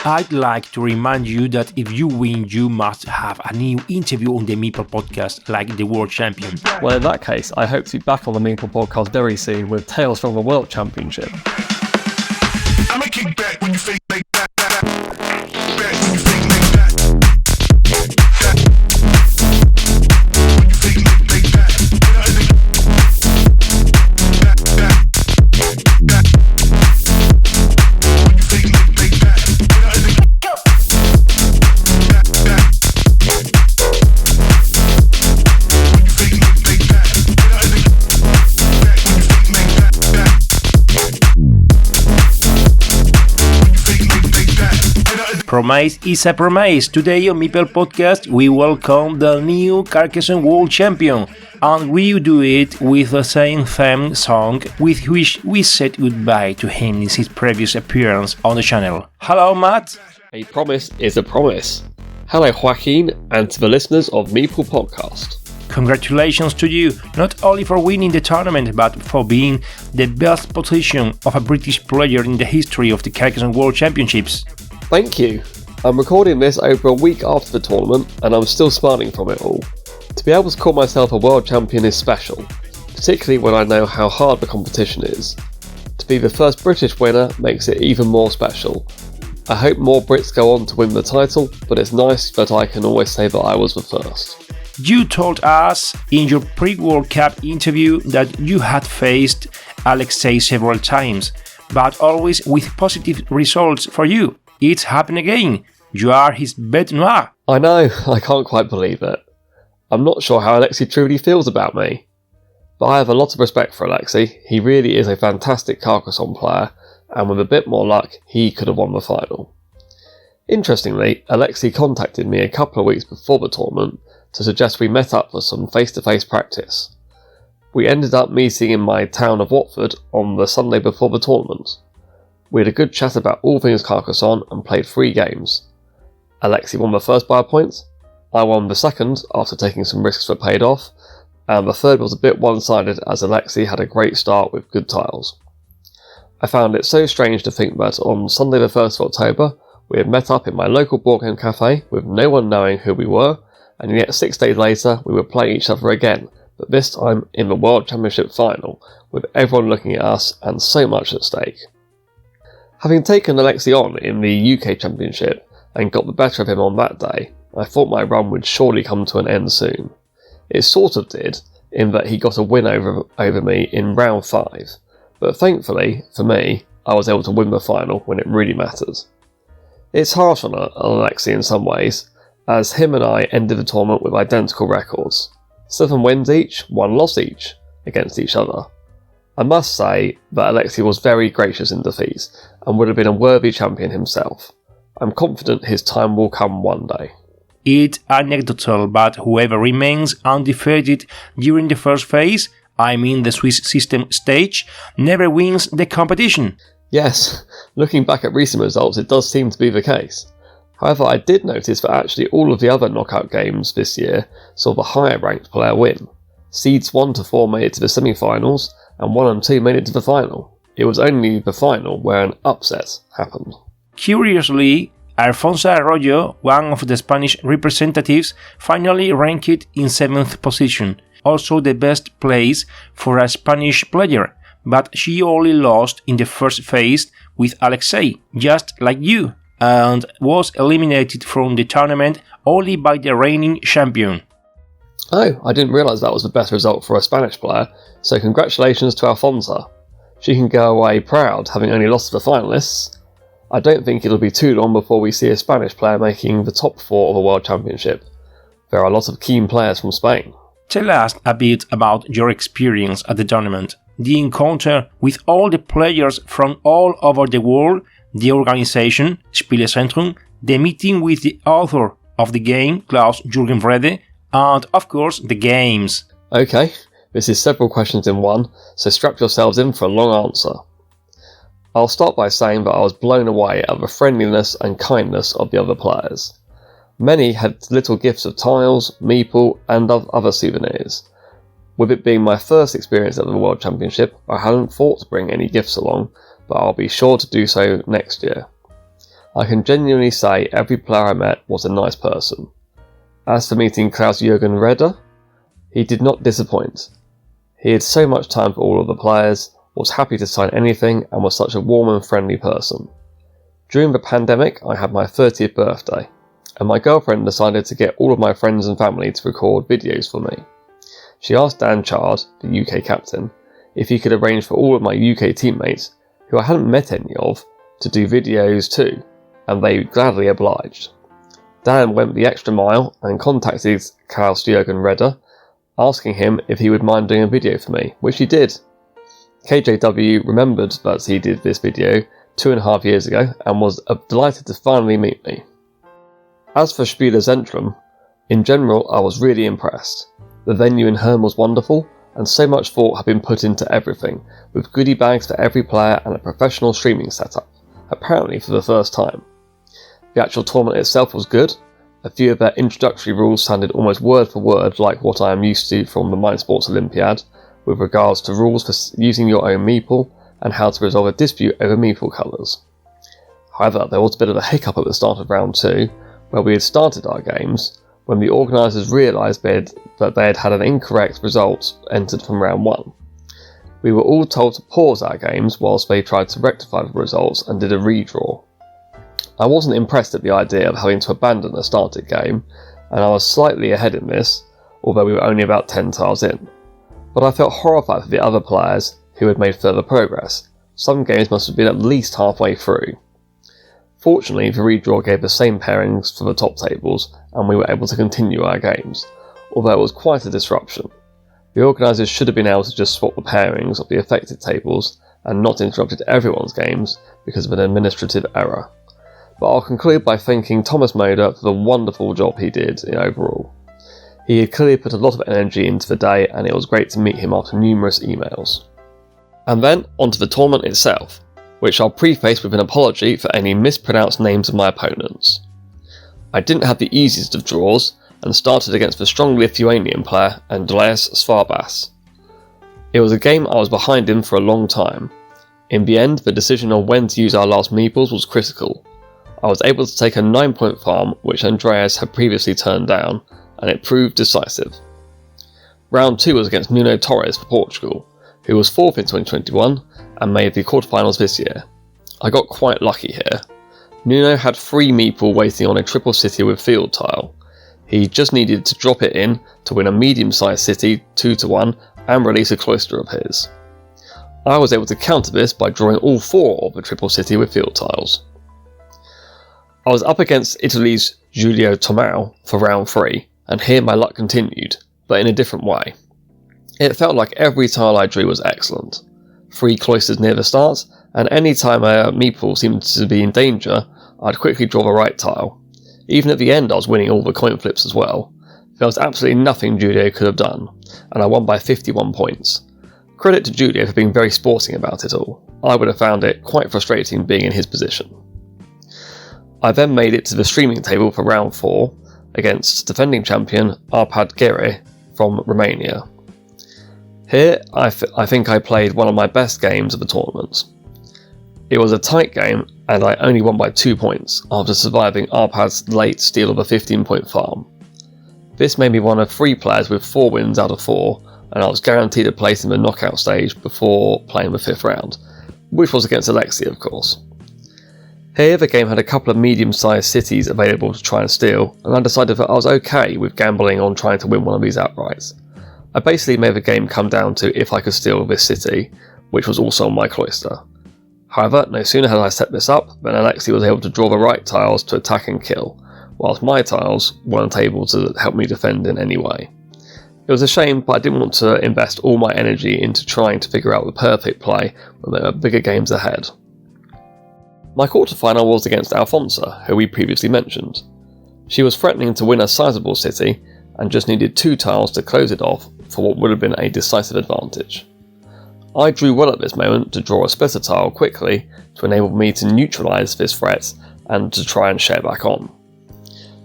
I'd like to remind you that if you win, you must have a new interview on the Meeple podcast, like the World Champion. Well, in that case, I hope to be back on the Meeple podcast very soon with Tales from the World Championship. I'ma kick back when you fake like that. Promise is a promise. Today on Meeple Podcast, we welcome the new Carcassonne World Champion, and we do it with the same theme song with which we said goodbye to him in his previous appearance on the channel. Hello, Matt. A promise is a promise. Hello, Joaquin, and to the listeners of Meeple Podcast. Congratulations to you, not only for winning the tournament, but for being the best position of a British player in the history of the Carcassonne World Championships. Thank you. I'm recording this over a week after the tournament, and I'm still smiling from it all. To be able to call myself a world champion is special, particularly when I know how hard the competition is. To be the first British winner makes it even more special. I hope more Brits go on to win the title, but it's nice that I can always say that I was the first. You told us in your pre-World Cup interview that you had faced Alexei several times, but always with positive results for you. It's happened again. You are his bête noire. I know, I can't quite believe it. I'm not sure how Alexei truly feels about me. But I have a lot of respect for Alexei. He really is a fantastic Carcassonne player, and with a bit more luck, he could have won the final. Interestingly, Alexei contacted me a couple of weeks before the tournament to suggest we met up for some face-to-face practice. We ended up meeting in my town of Watford on the Sunday before the tournament. We had a good chat about all things Carcassonne and played 3 games. Alexei won the first by a point, I won the second after taking some risks that paid off, and the third was a bit one-sided as Alexei had a great start with good tiles. I found it so strange to think that on Sunday the 1st of October we had met up in my local board game cafe with no one knowing who we were, and yet 6 days later we were playing each other again, but this time in the World Championship final, with everyone looking at us and so much at stake. Having taken Alexei on in the UK Championship and got the better of him on that day, I thought my run would surely come to an end soon. It sort of did, in that he got a win over me in round 5, but thankfully, for me, I was able to win the final when it really mattered. It's harsh on Alexei in some ways, as him and I ended the tournament with identical records. 7 wins each, 1 loss each, against each other. I must say that Alexei was very gracious in defeat, and would have been a worthy champion himself. I'm confident his time will come one day. It's anecdotal, but whoever remains undefeated during the first phase, I mean the Swiss system stage, never wins the competition. Yes, looking back at recent results it does seem to be the case. However, I did notice that actually all of the other knockout games this year saw the higher ranked player win. Seeds 1 to 4 made it to the semi-finals, and 1 and 2 made it to the final. It was only the final where an upset happened. Curiously, Alfonso Arroyo, one of the Spanish representatives, finally ranked in 7th position, also the best place for a Spanish player, but she only lost in the first phase with Alexei, just like you, and was eliminated from the tournament only by the reigning champion. Oh, I didn't realise that was the best result for a Spanish player, so congratulations to Alfonso. She can go away proud, having only lost to the finalists. I don't think it'll be too long before we see a Spanish player making the top 4 of a World Championship. There are a lot of keen players from Spain. Tell us a bit about your experience at the tournament, the encounter with all the players from all over the world, the organization, Spielecentrum, the meeting with the author of the game, Klaus-Jürgen Wrede, and of course the games. Okay, this is several questions in one, so strap yourselves in for a long answer. I'll start by saying that I was blown away at the friendliness and kindness of the other players. Many had little gifts of tiles, meeple and other souvenirs. With it being my first experience at the World Championship, I hadn't thought to bring any gifts along, but I'll be sure to do so next year. I can genuinely say every player I met was a nice person. As for meeting Klaus-Jürgen Reder, he did not disappoint. He had so much time for all of the players, was happy to sign anything, and was such a warm and friendly person. During the pandemic, I had my 30th birthday, and my girlfriend decided to get all of my friends and family to record videos for me. She asked Dan Chard, the UK captain, if he could arrange for all of my UK teammates, who I hadn't met any of, to do videos too, and they gladly obliged. Dan went the extra mile and contacted Klaus-Jürgen Reder, asking him if he would mind doing a video for me, which he did. KJW remembered that he did this video 2.5 years ago and was delighted to finally meet me. As for Spielerzentrum, in general I was really impressed. The venue in Herne was wonderful, and so much thought had been put into everything, with goodie bags for every player and a professional streaming setup, apparently for the first time. The actual tournament itself was good. A few of their introductory rules sounded almost word for word like what I am used to from the Mind Sports Olympiad, with regards to rules for using your own meeple and how to resolve a dispute over meeple colours. However, there was a bit of a hiccup at the start of round 2, where we had started our games, when the organisers realised that they had had an incorrect result entered from round 1. We were all told to pause our games whilst they tried to rectify the results and did a redraw. I wasn't impressed at the idea of having to abandon a started game, and I was slightly ahead in this, although we were only about 10 tiles in. But I felt horrified for the other players who had made further progress. Some games must have been at least halfway through. Fortunately, the redraw gave the same pairings for the top tables, and we were able to continue our games, although it was quite a disruption. The organisers should have been able to just swap the pairings of the affected tables and not interrupted everyone's games because of an administrative error. But I'll conclude by thanking Thomas Moder for the wonderful job he did overall. He had clearly put a lot of energy into the day, and it was great to meet him after numerous emails. And then onto the tournament itself, which I'll preface with an apology for any mispronounced names of my opponents. I didn't have the easiest of draws, and started against the strong Lithuanian player Andreas Svarbas. It was a game I was behind him for a long time. In the end, the decision on when to use our last meeples was critical. I was able to take a 9-point farm, which Andreas had previously turned down, and it proved decisive. Round 2 was against Nuno Torres for Portugal, who was 4th in 2021 and made the quarterfinals this year. I got quite lucky here. Nuno had 3 meeple waiting on a triple city with field tile. He just needed to drop it in to win a medium-sized city 2-1 and release a cloister of his. I was able to counter this by drawing all 4 of the triple city with field tiles. I was up against Italy's Giulio Tomau for round 3, and here my luck continued, but in a different way. It felt like every tile I drew was excellent. 3 cloisters near the start, and any time a meeple seemed to be in danger, I'd quickly draw the right tile. Even at the end I was winning all the coin flips as well. There was absolutely nothing Giulio could have done, and I won by 51 points. Credit to Giulio for being very sporting about it all. I would have found it quite frustrating being in his position. I then made it to the streaming table for round 4 against defending champion Arpad Gere from Romania. Here I think I played one of my best games of the tournament. It was a tight game and I only won by 2 points after surviving Arpad's late steal of a 15-point farm. This made me one of 3 players with 4 wins out of 4, and I was guaranteed a place in the knockout stage before playing the 5th round, which was against Alexei of course. Here the game had a couple of medium-sized cities available to try and steal, and I decided that I was okay with gambling on trying to win one of these outright. I basically made the game come down to if I could steal this city, which was also on my cloister. However, no sooner had I set this up than Alexei was able to draw the right tiles to attack and kill, whilst my tiles weren't able to help me defend in any way. It was a shame, but I didn't want to invest all my energy into trying to figure out the perfect play when there were bigger games ahead. My quarterfinal was against Alfonso, who we previously mentioned. She was threatening to win a sizable city, and just needed 2 tiles to close it off for what would have been a decisive advantage. I drew well at this moment to draw a splitter tile quickly to enable me to neutralise this threat and to try and share back on.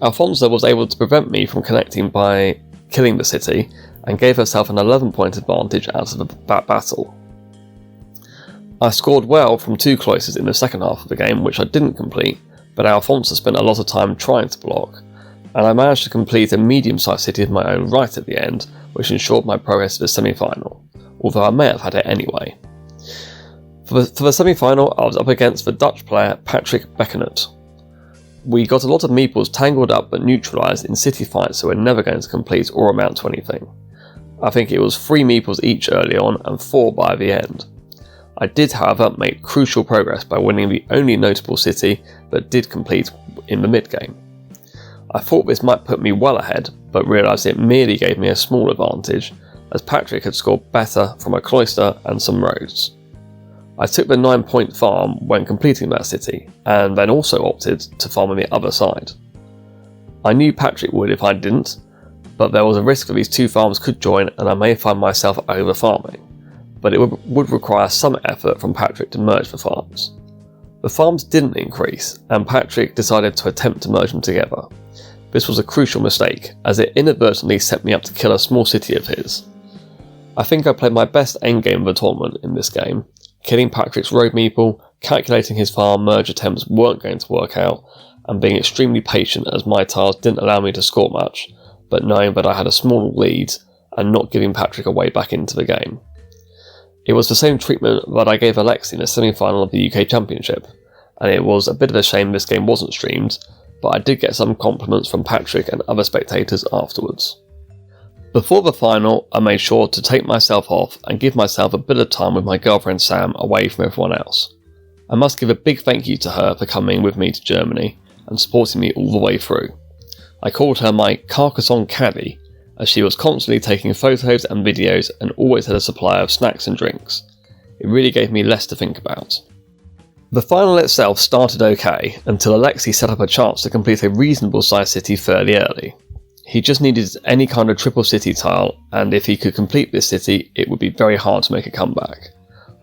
Alfonso was able to prevent me from connecting by killing the city, and gave herself an 11-point advantage out of that battle. I scored well from 2 cloisters in the second half of the game, which I didn't complete, but Alfonso spent a lot of time trying to block, and I managed to complete a medium-sized city of my own right at the end, which ensured my progress to the semi-final, although I may have had it anyway. For the semi-final, I was up against the Dutch player Patrick Beckenert. We got a lot of meeples tangled up but neutralised in city fights that were never going to complete or amount to anything. I think it was 3 meeples each early on and 4 by the end. I did, however, make crucial progress by winning the only notable city that did complete in the mid-game. I thought this might put me well ahead, but realised it merely gave me a small advantage, as Patrick had scored better from a cloister and some roads. I took the 9-point farm when completing that city, and then also opted to farm on the other side. I knew Patrick would if I didn't, but there was a risk that these 2 farms could join and I may find myself over farming, but it would require some effort from Patrick to merge the farms. The farms didn't increase, and Patrick decided to attempt to merge them together. This was a crucial mistake, as it inadvertently set me up to kill a small city of his. I think I played my best endgame of the tournament in this game, killing Patrick's road meeple, calculating his farm merge attempts weren't going to work out, and being extremely patient as my tiles didn't allow me to score much, but knowing that I had a small lead and not giving Patrick a way back into the game. It was the same treatment that I gave Alexi in the semi-final of the UK Championship, and it was a bit of a shame this game wasn't streamed, but I did get some compliments from Patrick and other spectators afterwards. Before the final, I made sure to take myself off and give myself a bit of time with my girlfriend Sam away from everyone else. I must give a big thank you to her for coming with me to Germany and supporting me all the way through. I called her my Carcassonne caddy, as she was constantly taking photos and videos and always had a supply of snacks and drinks. It really gave me less to think about. The final itself started okay until Alexi set up a chance to complete a reasonable sized city fairly early. He just needed any kind of triple city tile, and if he could complete this city, it would be very hard to make a comeback.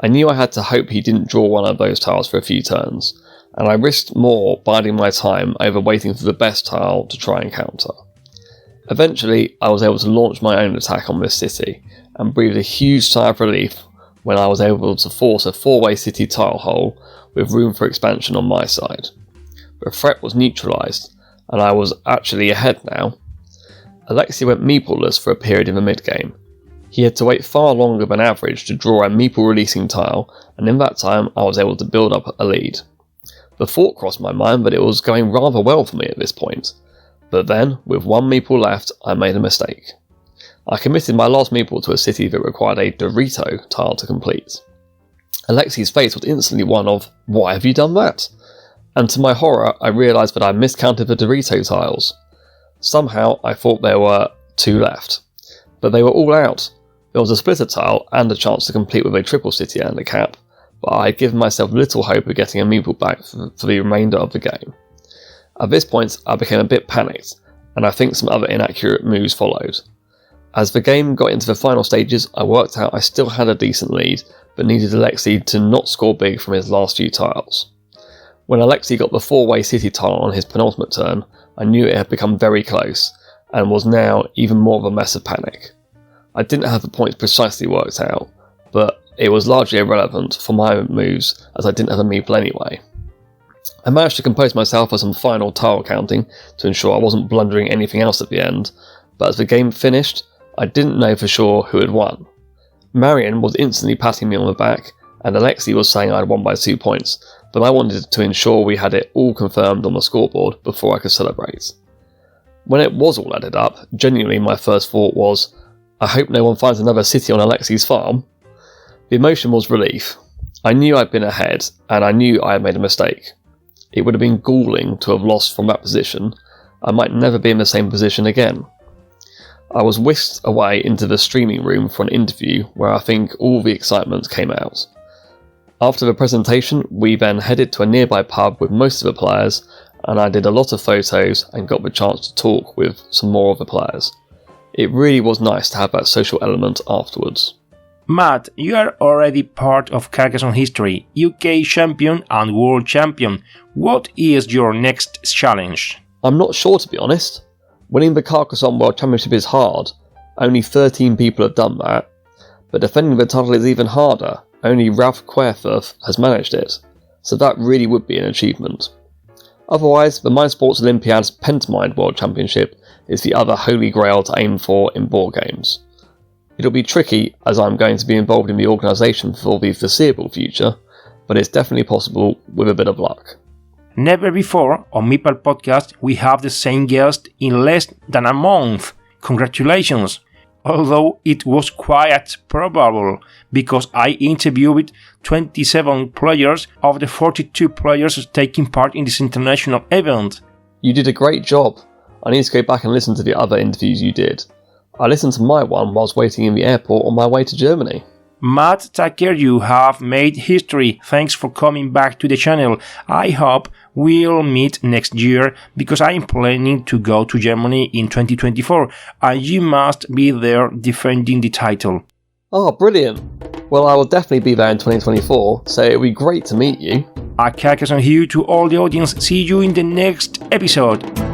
I knew I had to hope he didn't draw one of those tiles for a few turns, and I risked more biding my time over waiting for the best tile to try and counter. Eventually, I was able to launch my own attack on this city, and breathed a huge sigh of relief when I was able to force a 4-way city tile hole with room for expansion on my side. The threat was neutralised, and I was actually ahead now. Alexi went meepleless for a period in the mid-game. He had to wait far longer than average to draw a meeple releasing tile, and in that time I was able to build up a lead. The thought crossed my mind that it was going rather well for me at this point, but then, with 1 meeple left, I made a mistake. I committed my last meeple to a city that required a Dorito tile to complete. Alexi's face was instantly one of, "Why have you done that?" And to my horror, I realised that I miscounted the Dorito tiles. Somehow, I thought there were 2 left, but they were all out. There was a splitter tile and a chance to complete with a triple city and a cap, but I had given myself little hope of getting a meeple back for the remainder of the game. At this point, I became a bit panicked, and I think some other inaccurate moves followed. As the game got into the final stages, I worked out I still had a decent lead, but needed Alexi to not score big from his last few tiles. When Alexi got the 4-way city tile on his penultimate turn, I knew it had become very close, and was now even more of a mess of panic. I didn't have the points precisely worked out, but it was largely irrelevant for my moves as I didn't have a meeple anyway. I managed to compose myself for some final tile counting to ensure I wasn't blundering anything else at the end, but as the game finished, I didn't know for sure who had won. Marion was instantly patting me on the back, and Alexi was saying I had won by 2 points, but I wanted to ensure we had it all confirmed on the scoreboard before I could celebrate. When it was all added up, genuinely my first thought was, I hope no one finds another city on Alexi's farm. The emotion was relief. I knew I'd been ahead, and I knew I had made a mistake. It would have been galling to have lost from that position. I might never be in the same position again. I was whisked away into the streaming room for an interview where I think all the excitement came out. After the presentation, we then headed to a nearby pub with most of the players, and I did a lot of photos and got the chance to talk with some more of the players. It really was nice to have that social element afterwards. Matt, you are already part of Carcassonne history, UK champion and world champion. What is your next challenge? I'm not sure, to be honest. Winning the Carcassonne World Championship is hard. Only 13 people have done that. But defending the title is even harder. Only Ralph Querfurth has managed it. So that really would be an achievement. Otherwise, the Mind Sports Olympiad's Pentamind World Championship is the other holy grail to aim for in board games. It'll be tricky as I'm going to be involved in the organisation for the foreseeable future, but it's definitely possible with a bit of luck. Never before on Meeple Podcast we have the same guest in less than a month. Congratulations! Although it was quite probable, because I interviewed 27 players of the 42 players taking part in this international event. You did a great job. I need to go back and listen to the other interviews you did. I listened to my one whilst waiting in the airport on my way to Germany. Matt Tucker, you have made history. Thanks for coming back to the channel. I hope we'll meet next year, because I'm planning to go to Germany in 2024 and you must be there defending the title. Oh, brilliant. Well, I will definitely be there in 2024, so it'll be great to meet you. A Carcassonne here to all the audience. See you in the next episode.